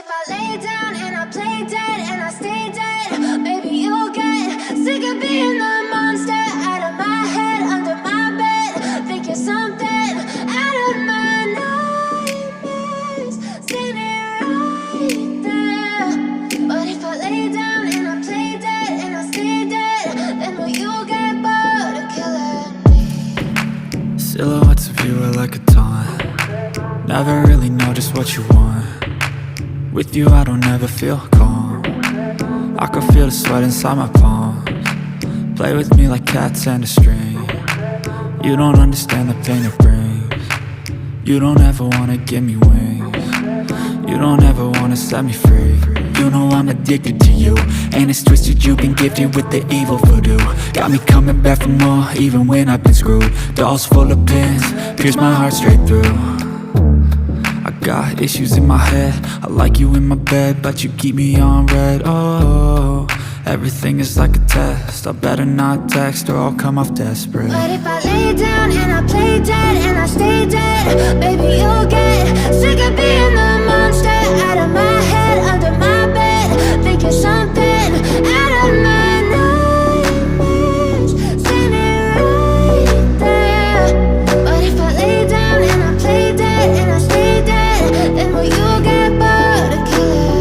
if I lay down and I play dead and I stay dead, maybe you'll get sick of being the monster out of my head, under my bed. Think you're something out of my nightmares, standing right there. But if I lay down and I play dead and I stay dead, then will you get bored of killing me? Silhouettes of you are like a taunt. Never really know just what you want. With you I don't ever feel calm. I can feel the sweat inside my palms. Play with me like cats and a string. You don't understand the pain it brings. You don't ever wanna give me wings. You don't ever wanna set me free. You know I'm addicted to you, and it's twisted, you've been gifted with the evil voodoo. Got me coming back for more, even when I've been screwed. Dolls full of pins, pierce my heart straight through. I got issues in my head, I like you in my bed, but you keep me on red. Oh, everything is like a test, I better not text or I'll come off desperate. But if I lay down and I play dead and I stay dead, baby you'll get sick of being the